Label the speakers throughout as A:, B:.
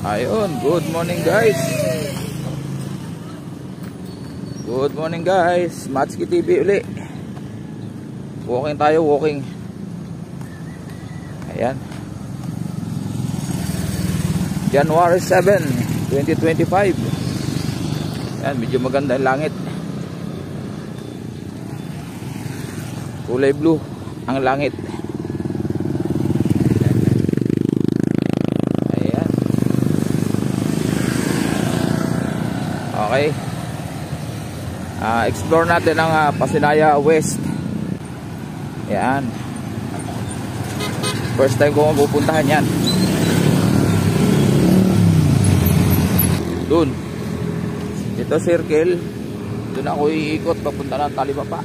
A: Ayun, good morning guys. Good morning guys. Matsuki TV uli. Walking tayo, walking. Ayan. January 7, 2025. Ayan, medyo maganda ang langit. Kulay blue ang langit. Okay. Explore natin ang Pasinaya West. Yan. First time ko mapupuntahan yan. Doon. Ito circle. Doon ako iikot papunta ng Talibapa.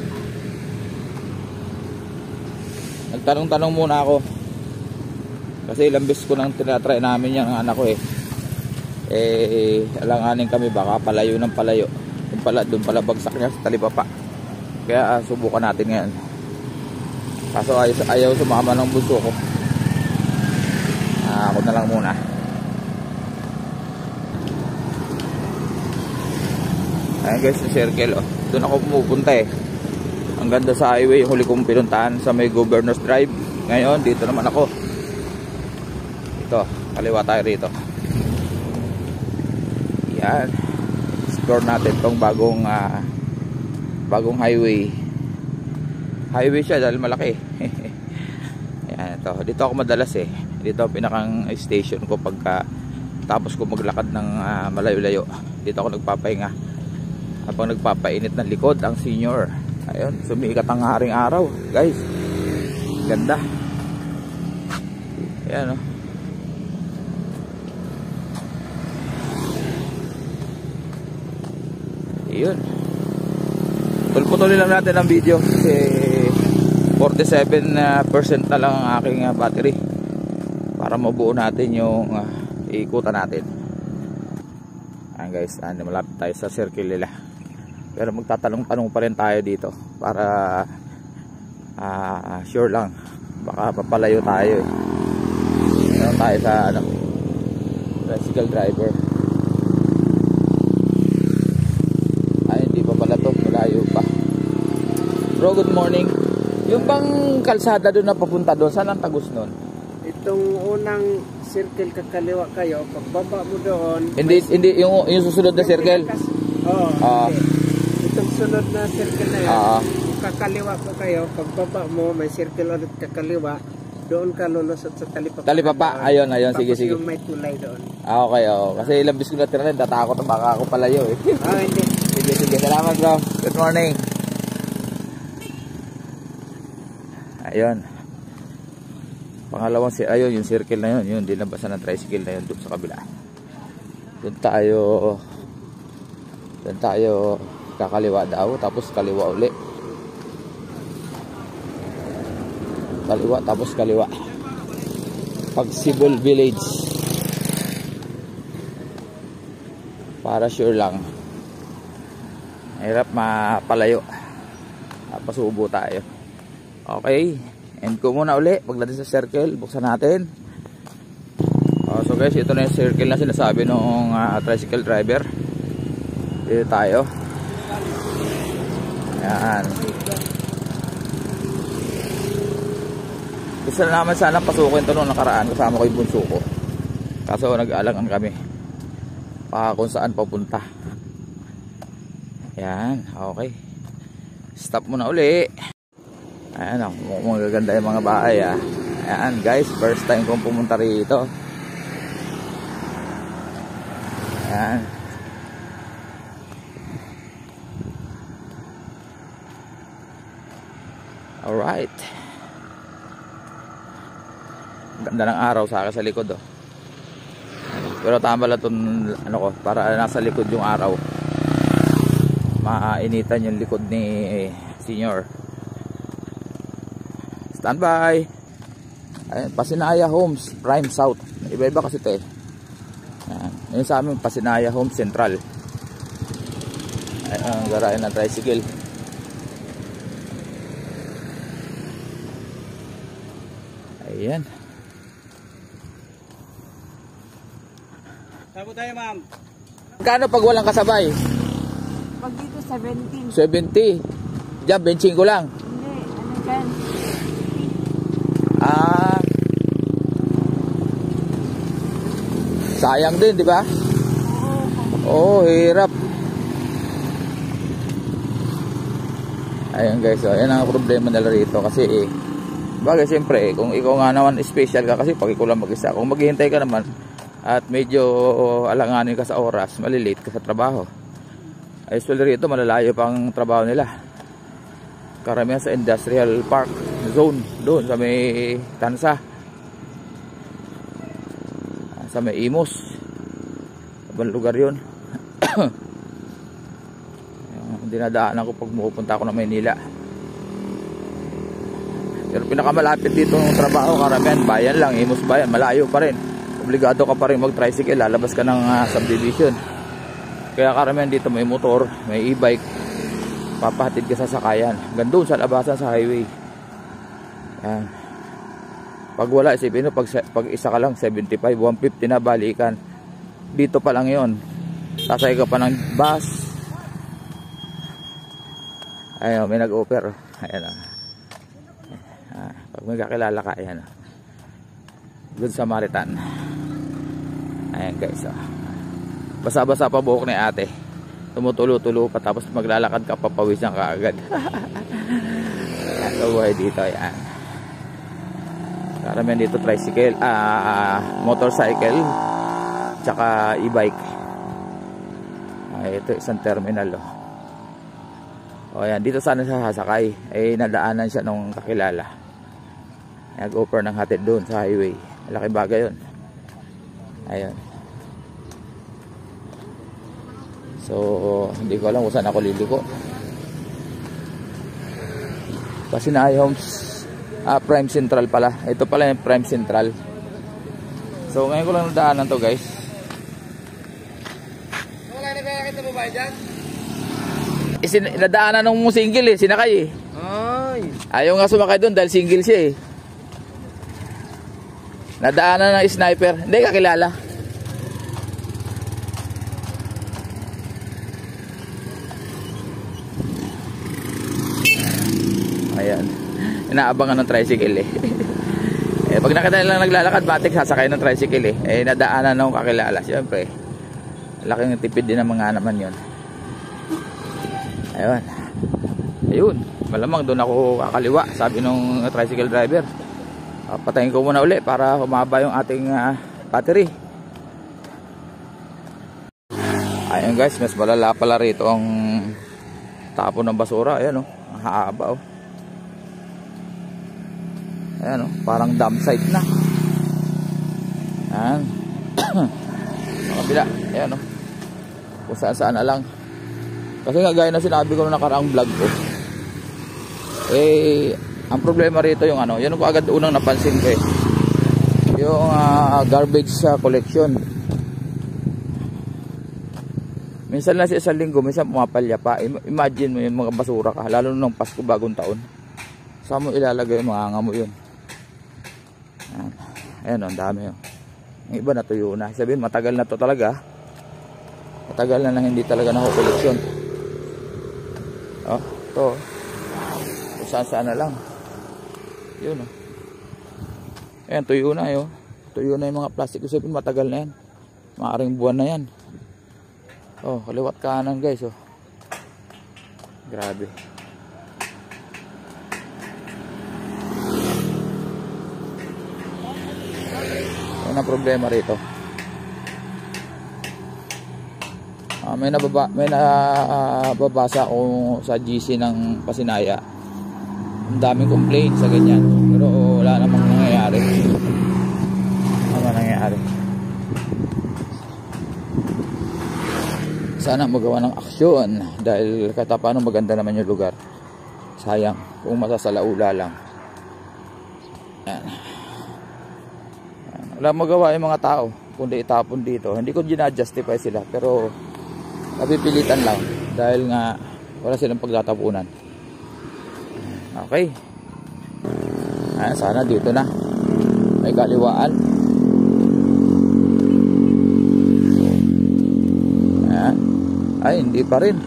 A: Nagtanong-tanong muna ako. Kasi ilang beses ko nang tinatry namin yung anak ko alanganin kami baka palayo ng palayo. Doon pala bagsak niya sa Talibapa. Kaya subukan natin ngayon. Kaso ayaw sumama ng bunso ko. Ako na lang muna. Ayan guys, sa circle doon ako pumupunta Ang ganda sa highway, huli kong pinuntahan sa may Governor's Drive. Ngayon dito naman ako. Ito, kaliwa tayo rito. Yan. Explore natin tong bagong highway. Highway siya dahil malaki. Yan, ito. Dito ako madalas Dito ang pinakang station ko pagka tapos ko maglakad ng malayo-layo. Dito ako nagpapahinga. Habang nagpapainit ng likod ang senior. Ayun, sumikat ang haring araw, guys. Ganda. Ayan Yun. Putol-putulin lang natin ang video kasi 47% na lang ang aking battery para mabuo natin yung iikutan natin. Ayan guys, malapit tayo sa circle nila. Pero magtatanong-tanong pa rin tayo dito para sure lang baka papalayo tayo Meron tayo sa tricycle driver. Bro, good morning. Yung bang kalsada doon na papunta doon, saan ang tagos nun?
B: Itong unang circle kakaliwa kayo, pagbaba mo doon.
A: Hindi yung susunod na circle.
B: Oo. Itong sunod na circle na yan. Kakaliwa po kayo, pagbaba mo, may circle ulit kakaliwa. Doon ka lulusot sa Talibapa.
A: Talibapa, ayun, sige.
B: Yung may tulay doon.
A: Okay, kasi ilang bis ko na tinanin, tatakot na baka ako palayo
B: Hindi.
A: Sige, salamat bro. Good morning. Ayun. Pangalawang ayun yung circle na yun, dinabasan ng tricycle na yun doon sa kabila. Doon tayo kakaliwa daw, tapos kaliwa uli. Kaliwa tapos kaliwa. Pagsibol Village. Para sure lang. Hirap mapalayo. Pasubo tayo. Okay, end ko muna uli pagdating sa circle, buksan natin. So guys, ito na yung circle na sinasabi nung tricycle driver. Dito tayo. Yan. Gusto na naman sana pasukin ito nung nakaraan kasama ko yung bunso ko. Kaso nag-aalangan kami kung saan papunta. Yan, okay. Stop muna uli. Ayan magaganda yung mga bahay Ayan guys, first time kong pumunta rito. Ayan. Alright. Ganda ng araw sa akin sa likod Pero tama lang itong para nasa likod yung araw. Mainitan yung likod ni senior. Standby. Ayan, Pasinaya Homes Prime South. Iba-iba kasi ito Ayan. Yung sa amin Pasinaya Homes Central. Ayan ang garayan ng tricycle. Ayan.
B: Sabo tayo, ma'am.
A: Kano pag walang kasabay?
C: Pag dito 17.
A: 70. Diyan, benching ko lang.
C: Hindi, ano dyan?
A: Ah. Sayang din, di ba? Oo, hirap. Ayun guys, so, yan ang problema nila rito kasi bagay siyempre kung ikaw nga naman special ka kasi pag ikaw lang mag-isa, kung maghihintay ka naman at medyo alanganin ka sa oras, malilate ka sa trabaho. Usually rito malalayo pang trabaho nila. Karamihan sa industrial park zone doon sa may Tansa, sa may Imus, ibang lugar yun. Dinadaanan ko pag pupunta ako ng Maynila. Pero pinakamalapit dito ng trabaho karamihan bayan lang, Imus bayan, malayo pa rin. Obligado ka pa rin mag-tricycle, lalabas ka ng subdivision. Kaya karamihan dito may motor, may e-bike, papahatid ka sa sakayan gandun sa labasan sa highway. Yan. Pag wala, isipin mo, pag isa ka lang 75, 150 na balikan. Dito pa lang yon, sasay ka pa ng bus. Ayun, may nag-offer. Ayan o. Pag may kakilala ka, ayan o. Good Samaritan. Ayan guys o. Basa-basa pa buhok ni ate. Tumutulo-tulo pa, tapos maglalakad ka, papawisan ka agad. Ayan, buhay dito. Ayan. Karamihan dito tricycle, motorcycle, tsaka e-bike. Ito isang terminal o. O yan, dito sana siya sasakay. Nadaanan siya nung kakilala. Nag-offer ng hatid doon sa highway. Malaki bagay yun. Ayun. So, hindi ko alam kung saan ako liliko. Pasinahay Homes. Prime Central pala. Ito pala yung Prime Central. So, ngayon ko lang nadaanan to guys.
B: Wala na ba nakita mo ba dyan?
A: Nadaanan ng single sinakay
B: Ay.
A: Ayaw nga sumakay doon dahil single siya Nadaanan ng sniper. Hindi kakilala. Ayan. Inaabangan ng tricycle pag nakita nilang naglalakad, batik sasakay ng tricycle nadaanan ng kakilala. Siyempre, laking tipid din ng mga naman yun. Ayun, malamang doon ako kakaliwa, sabi nung tricycle driver. Patayin ko muna uli para humaba yung ating battery. Ayun guys, mas malala pala rito ang tapon ng basura. Ayan ang haba Ayan parang dump site na. Ayan. Kabila, ayan kung saan na lang. Kasi nga gaya na sinabi ko na nakaraang vlog ko, ang problema rito yung yun ko agad unang napansin ko yung garbage collection. Minsan lang sa isang linggo, minsan pumapalya pa. Imagine mo yung mga basura ka, lalo nung Pasko, bagong taon, saan mo ilalagay yung mga ngamo yun? Ayan ang dami yung iba natuyo na. Sabihin matagal na to talaga, matagal na hindi talaga nakukoleksyon. Ito kung saan na lang yun ayan, tuyo na tuyo na yung mga plastic. Sabihin matagal na yan, maaring buwan na yan. Kaliwat kanan guys grabe. Yan ang problema rito. May nababasa ako sa GC ng Pasinaya. Ang daming complaint sa ganyan. Pero wala namang nangyayari. Sana magawa ng aksyon. Dahil kahit paano maganda naman yung lugar. Sayang kung masasalaula lang. Yan. Wala magawa yung mga tao kundi itapon dito. Hindi ko ginajustify sila, pero napipilitan lang dahil nga wala silang pagtatapunan. Okay. Sana dito na may kaliwaan. Hindi pa rin.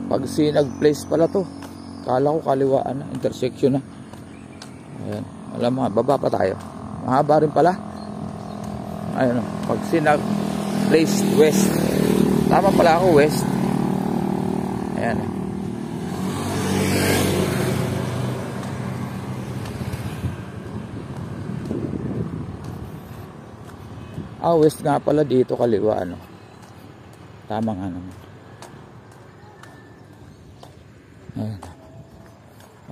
A: Pag Sinag Place pala to. Kala ko kaliwaan na, intersection na. Ayan, alam mo, baba pa tayo. Mahaba rin pala. Ayan o, pag Sinag Place West. Tama pala ako, West. Ayan o. West nga pala dito, kaliwa ano. Tama nga naman. Ayan.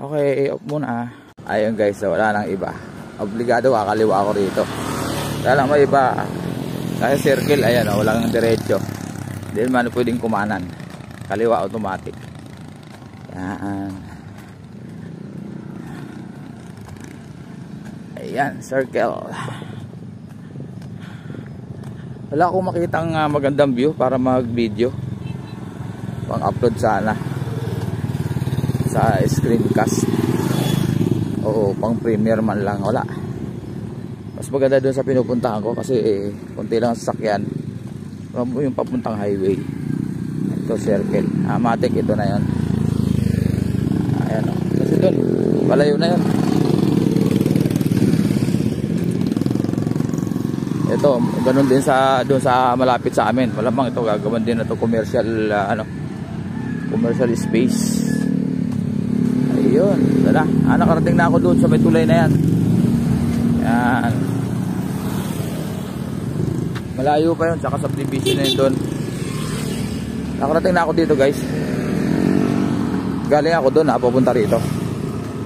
A: Okay, off muna. Ayun guys, wala nang iba. Obligado kakaliwa ako rito. Kaya lang may iba. Kasi circle, ayan o, walang diretso. Hindi naman pwedeng kumanan. Kaliwa automatic. Ayan. Ayan, circle. Wala akong makitang magandang view para mag-video. Pang-upload sana sa screencast. Oo, pang premiere man lang. Wala. Mas maganda doon sa pinupuntahan ko kasi konti lang sasakyan. Yung papuntang highway. Ito circle. Matic ito na yun. Ayan o. Kasi doon, malayo na yun. Ito, ganun din sa doon sa malapit sa amin. Malamang ito gagawin din na to commercial commercial space. Ayun, ito na. Nakarating na ako doon sa may tulay na yan. Yan. Malayo pa yun, saka subdivision na yun doon. Nakarating na ako dito guys. Galing ako doon, papunta rito.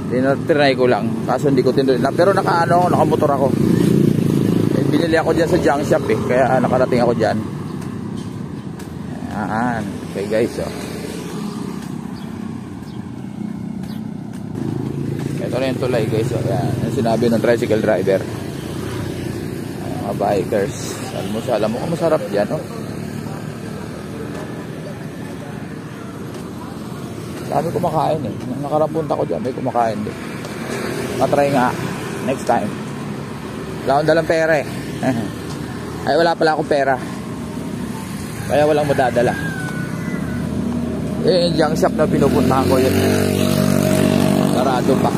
A: Tinry ko lang, kaso hindi ko tinuloy. Pero nakamotor ako. Binili ako dyan sa junk shop kaya nakarating ako dyan. Ayan. Okay guys, ito na yung tulay guys. Ayan. Yung sinabi ng tricycle driver. Ayan, mga bikers. Alam mo kung masarap dyan, Dami kumakain Nung nakarapunta ko dyan, may kumakain din. Matry nga. Next time. Wala akong dalang pera Ay, wala pala akong pera. Kaya walang madadala. Yung junk shop na pinupuntahan ko yun. Sarado pa.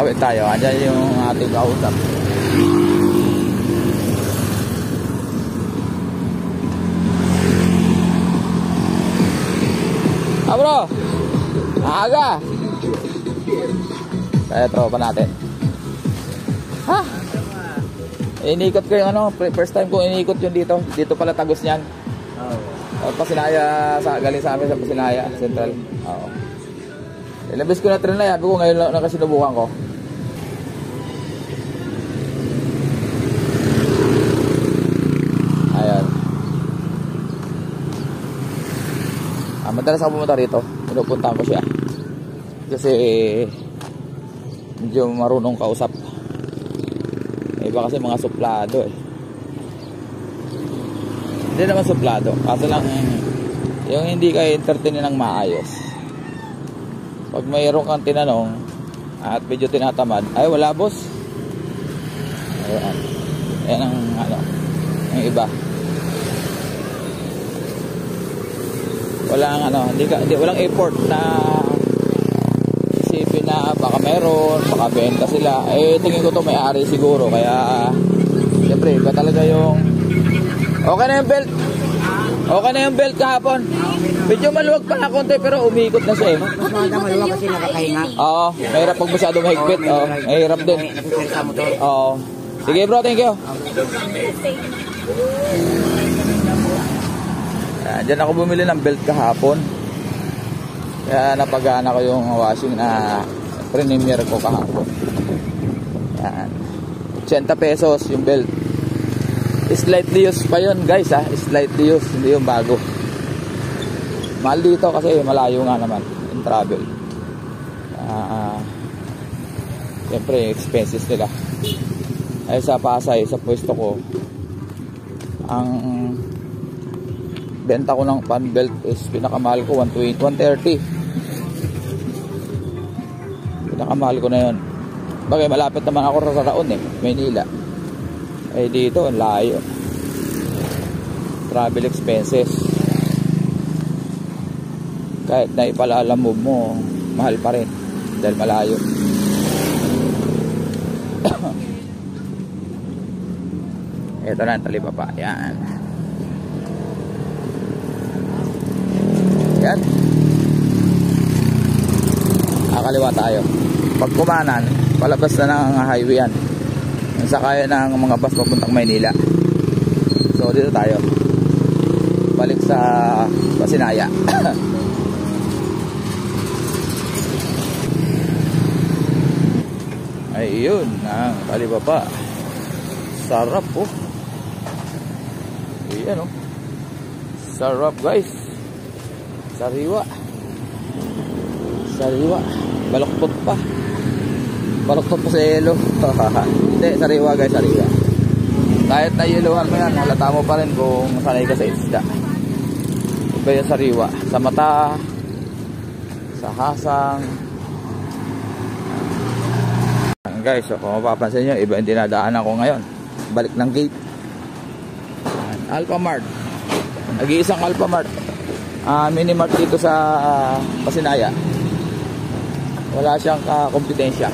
A: Kawit tayo. Andyan yung ating kausap. Bro! Aga! Kaya tropa natin. Ha? Inikot ko yung first time ko inikot yun dito. Dito pala tagos niyan. Pasinaya, galing sa amin sa Pasinaya Central. Oo. Ilang beses ko na trinay, sabi ko ngayon lang nakasinubukan ko. Ayan. Madalas ako pumunta rito. Pinupuntahan ko siya. Kasi medyo marunong kausap. Iba kasi mga suplado Hindi naman suplado. Kaso lang yung hindi ka entertainin ng maayos. Pag mayroon kang tinanong at medyo tinatamad, ay wala boss. Ayan. Ayan ang yung iba. Walang effort na isipin na baka meron, baka benta sila. Tingin ko to may-ari siguro. Kaya siyempre iba talaga yung okay na yung belt. Okay na yung belt kahapon. Medyo maluwag pa na konti pero umiikot na siya
B: Mas maluwag kasi nakakahinga.
A: Oo, mahirap pag masyado mahigpit. Mahirap din. Oo. Sige bro, thank you. Diyan ako bumili ng belt kahapon. Kaya napagana ko yung washing na premiere ko kahapon. Yan. 80 pesos yung belt. Slightly used pa yun guys Slightly used, hindi yung bago. Mahal dito kasi malayo nga naman in travel. Siyempre expenses nila. Ay sa Pasay, sa pwesto ko, ang benta ko ng fan belt is pinakamahal ko 130. Pinakamahal ko na yun. Bagay malapit naman ako sa Raon Maynila. Eh dito ang layo. Travel expenses. Kahit na ipalalamove mo, mahal pa rin dahil malayo. Ito na ang talipapa. Yan. Yan. Kaliwa tayo. Pag kumanan, palabas na ng highway yan. Ang sakaya ng mga bus papuntang Maynila. So dito tayo. Balik sa Pasinaya. Ayun ang talipapa. Sarap po. Ayan oh. Sarap guys. Sariwa. Sariwa. Baloktot pa. Baloktot pa sa yelo. Hindi, sariwa guys, sariwa. Kahit na yeluhan mo yan, halata mo pa rin kung sanay ka sa isda. Iba yung sariwa. Sa mata, sa hasang. Guys, so kung mapapansin nyo, iba yung dinadaanan ko ngayon. Balik ng gate. Alphamart. Nag-iisang Alphamart. Minimart dito sa Pasinaya. Wala siyang kompetensya.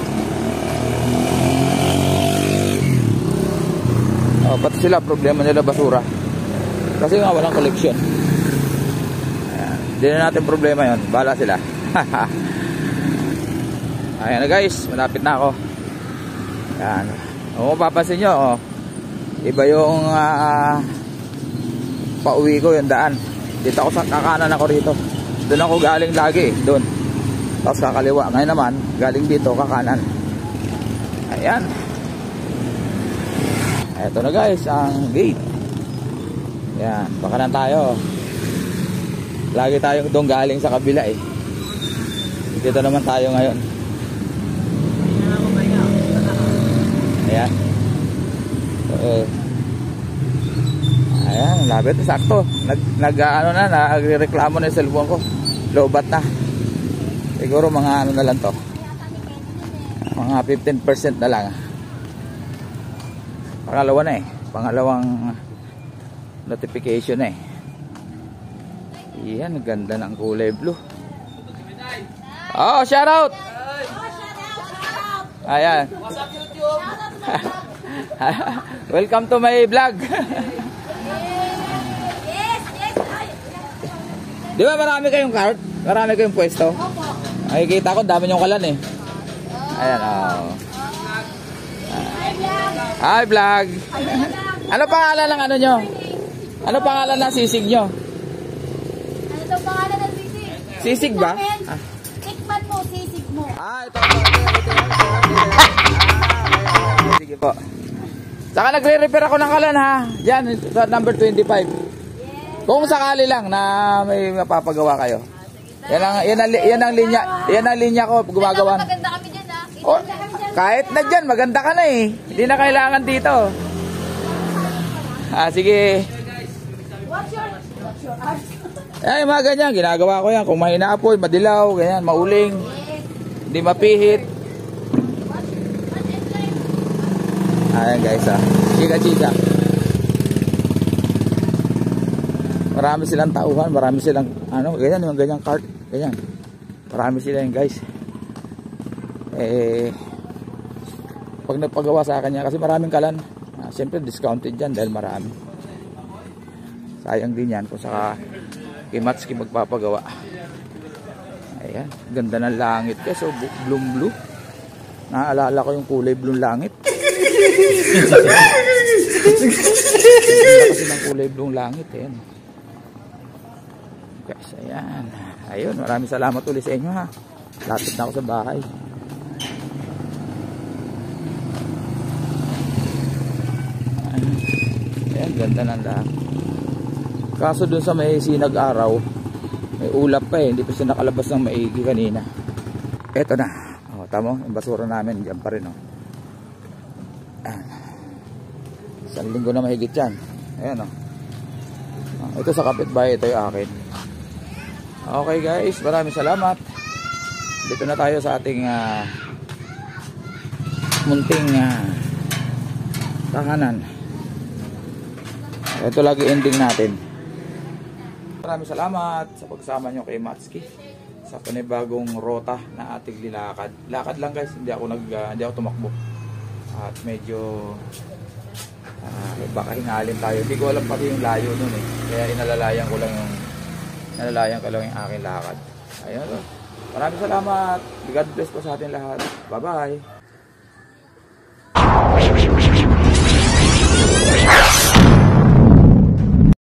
A: Pati sila problema nila basura. Kasi nga walang collection. Hindi na natin problema yon. Bahala sila. Ayan na guys, malapit na ako. Ayan. Kung mapapansin nyo, iba yung pauwi ko yung daan. Dito ako sa kakanan ako rito. Doon ako galing lagi. Doon. Tapos kakaliwa. Ngayon naman, galing dito kakanan. Ayan. Eto na guys, ang gate. Ayan, baka na tayo. Lagi tayong doon galing sa kabila eh. Dito naman tayo ngayon. Ayan. Ayan, labit. Sakto. Nagreklamo na yung cellphone ko. Lobat na. Siguro mga ano na lang to. Mga 15% na lang. Pangalawa na eh. Pangalawang notification na eh. Iyan, ganda ng kulay blue. Oh, shout out! Ayan. Welcome to my vlog. Di ba marami kayong cart? Marami kayong pwesto? Nakikita ko, dami niyong kalan eh. Ayan, oh. Hi vlog. Ano pangalan ng ano nyo? Ano pangalan ng sisig nyo?
C: Ano daw pangalan ng sisig?
A: Sisig ba?
C: Tikman mo, sisig mo.
A: Ito. Sige po. Saka nagre-repair ako ng kalan ha. Yan, sa number 25. Kung sakali lang na may mapapagawa kayo. Yan ang linya ko gumagawa.
C: Maganda kami dyan ha.
A: Oh, kahit na dyan, maganda ka na eh. Hindi na kailangan dito. Sige.
C: What's your
A: Ay, mga ganyan, ginagawa ko yan. Kung mahina apoy, madilaw, ganyan, mauling. Hindi mapihit. Ayan guys ha. Chika-chika. Marami silang tauhan, marami silang ano, ganyan, yung ganyang cart, ganyan. Marami sila yan guys. Pag nagpagawa sa kanya, kasi maraming kalan, siyempre discounted dyan dahil marami. Sayang din yan kung saka Kimatski magpapagawa. Ayan, ganda ng langit guys. So, blue. Naaalala ko yung kulay blue langit. Ganda kasi ng kulay blue langit. Ayan. Guys, ayan. Ayun, maraming salamat ulit sa inyo ha. Lapit na ako sa bahay. Ayan, ganda ng langit. Kaso dun sa may sinag-araw, may ulap pa eh, hindi pa siya nakalabas ng maigi kanina. Eto na. O, tamo, yung basura namin, dyan pa rin o. Isang linggo na mahigit yan. Ayan o. Ito sa kapitbahay, ito yung akin. Okay guys, maraming salamat. Dito na tayo sa ating munting tahanan. Ito lagi ending natin. Maraming salamat sa pagsama nyo kay Matski sa panibagong rota na ating nilakad. Lakad lang guys, hindi ako tumakbo. At medyo baka hingalin tayo. Hindi ko alam pati yung layo nun eh. Kaya inalalayan ko lang yung aking lakad. Ayun. Maraming salamat. God bless po sa atin lahat. Bye bye.